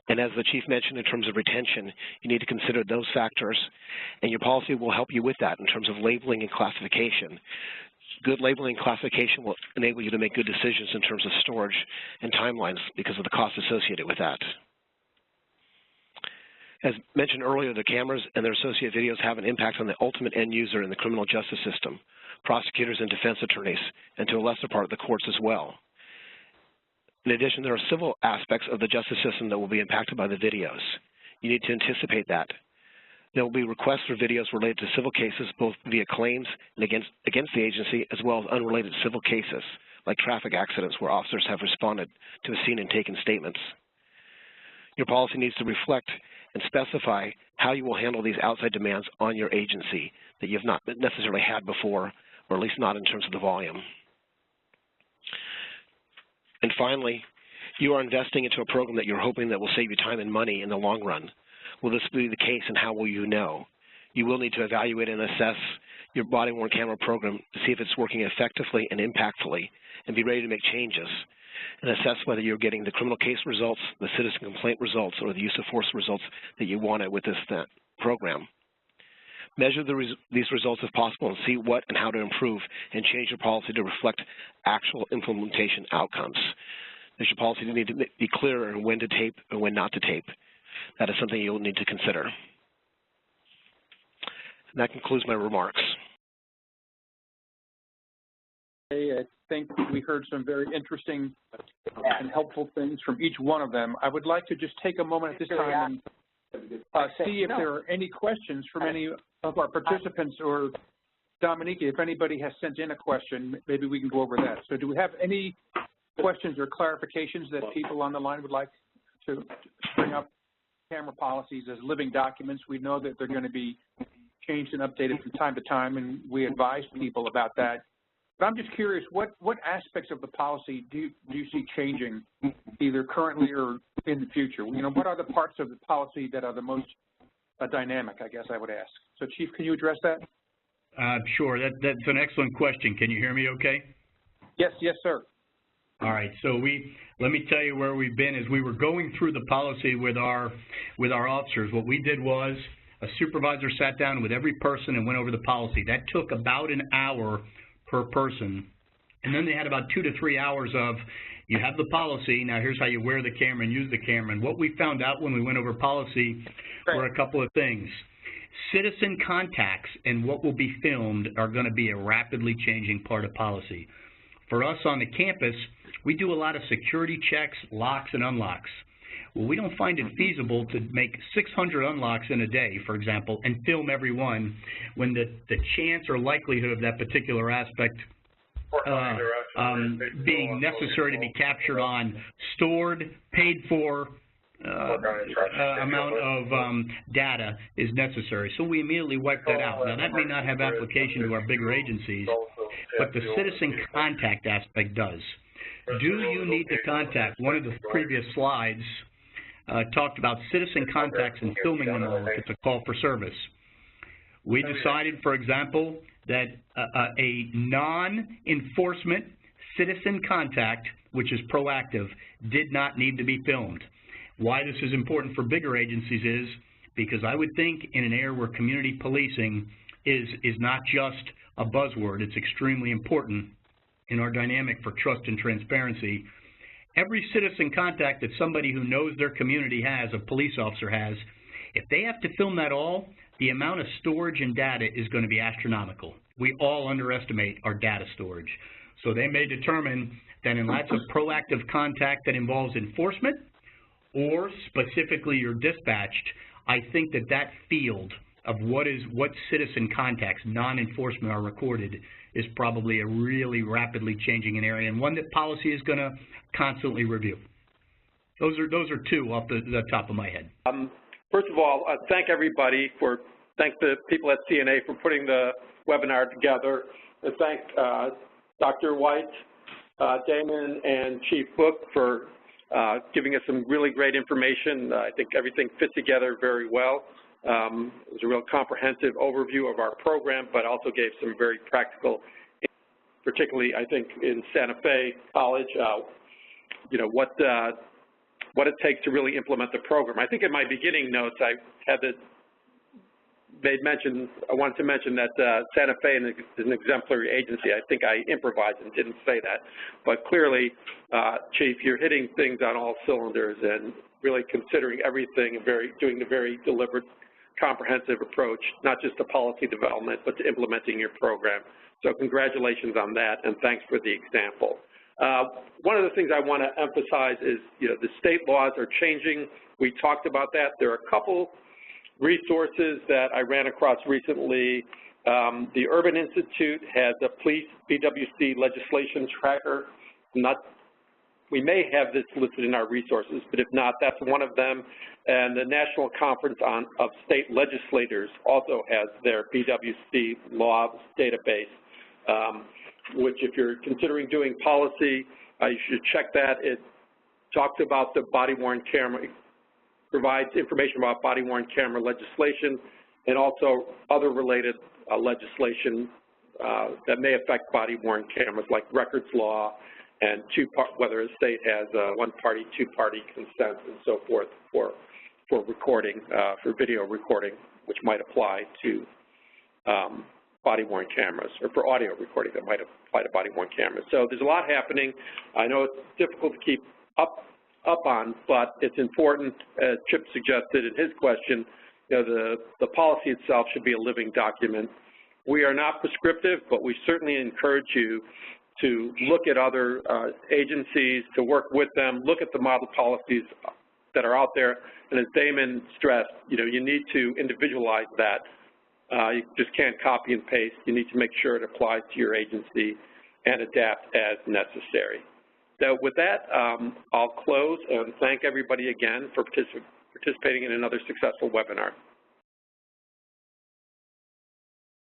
And as the chief mentioned, in terms of retention, you need to consider those factors, and your policy will help you with that in terms of labeling and classification. Good labeling and classification will enable you to make good decisions in terms of storage and timelines because of the cost associated with that. As mentioned earlier, the cameras and their associated videos have an impact on the ultimate end user in the criminal justice system, prosecutors and defense attorneys, and to a lesser part, the courts as well. In addition, there are civil aspects of the justice system that will be impacted by the videos. You need to anticipate that. There will be requests for videos related to civil cases, both via claims and against the agency, as well as unrelated civil cases, like traffic accidents where officers have responded to a scene and taken statements. Your policy needs to reflect and specify how you will handle these outside demands on your agency that you have not necessarily had before, or at least not in terms of the volume. And finally, you are investing into a program that you're hoping that will save you time and money in the long run. Will this be the case, and how will you know? You will need to evaluate and assess your body-worn camera program to see if it's working effectively and impactfully, and be ready to make changes, and assess whether you're getting the criminal case results, the citizen complaint results, or the use of force results that you wanted with this program. Measure these results if possible and see what and how to improve and change your policy to reflect actual implementation outcomes. Does your policy need to be clearer in when to tape and when not to tape? That is something you'll need to consider. And that concludes my remarks. I think we heard some very interesting and helpful things from each one of them. I would like to just take a moment at this time and see if there are any questions from any of our participants, or Dominique, if anybody has sent in a question, maybe we can go over that. So do we have any questions or clarifications that people on the line would like to bring up? Camera policies as living documents. We know that they're going to be changed and updated from time to time, and we advise people about that. But I'm just curious, what aspects of the policy do you see changing, either currently or in the future? You know, what are the parts of the policy that are the most dynamic, I guess I would ask. So, Chief, can you address that? Sure. That's an excellent question. Can you hear me okay? Yes, sir. All right, so let me tell you where we've been. As we were going through the policy with our officers, what we did was a supervisor sat down with every person and went over the policy. That took about an hour per person, and then they had about 2 to 3 hours of, you have the policy, now here's how you wear the camera and use the camera. And what we found out when we went over policy were a couple of things. Citizen contacts and what will be filmed are going to be a rapidly changing part of policy. For us on the campus, we do a lot of security checks, locks, and unlocks. Well, we don't find it feasible to make 600 unlocks in a day, for example, and film every one when the chance or likelihood of that particular aspect being necessary to be captured on stored, paid for amount of data is necessary. So we immediately wipe that out. Now, that may not have application to our bigger agencies, but the citizen contact aspect does. Do you need to contact? One of the previous slides talked about citizen contacts and filming them all if it's a call for service. We decided, for example, that a non-enforcement citizen contact, which is proactive, did not need to be filmed. Why this is important for bigger agencies is because I would think in an era where community policing is not just a buzzword, it's extremely important in our dynamic for trust and transparency. Every citizen contact that somebody who knows their community has, a police officer has, if they have to film that all, the amount of storage and data is going to be astronomical. We all underestimate our data storage. So they may determine that unless a proactive contact that involves enforcement or specifically you're dispatched, I think that field of what citizen contacts, non-enforcement, are recorded is probably a really rapidly changing area, and one that policy is going to constantly review. Those are two off the top of my head. First of all, thank the people at CNA for putting the webinar together, and thank Dr. White, Damon, and Chief Book for giving us some really great information. I think everything fit together very well. It was a real comprehensive overview of our program, but also gave some very practical, particularly I think in Santa Fe College, you know, what it takes to really implement the program. I think in my beginning notes I had I wanted to mention that Santa Fe is an exemplary agency. I think I improvised and didn't say that, but clearly, Chief, you're hitting things on all cylinders and really considering everything and doing a very deliberate, comprehensive approach, not just to policy development, but to implementing your program. So congratulations on that, and thanks for the example. One of the things I want to emphasize is, you know, the state laws are changing. We talked about that. There are a couple resources that I ran across recently. The Urban Institute has a police BWC legislation tracker. We may have this listed in our resources, but if not, that's one of them. And the National Conference of State Legislators also has their BWC law database, which if you're considering doing policy, you should check that. It talks about the body-worn camera, provides information about body-worn camera legislation and also other related legislation that may affect body-worn cameras, like records law and whether a state has one-party, two-party consent and so forth for recording, for video recording, which might apply to body-worn cameras, or for audio recording that might apply to body-worn cameras. So there's a lot happening. I know it's difficult to keep up on, but it's important, as Chip suggested in his question, you know, the policy itself should be a living document. We are not prescriptive, but we certainly encourage you to look at other agencies, to work with them, look at the model policies that are out there, and as Damon stressed, you know, you need to individualize that. You just can't copy and paste. You need to make sure it applies to your agency and adapt as necessary. So with that, I'll close and thank everybody again for participating in another successful webinar.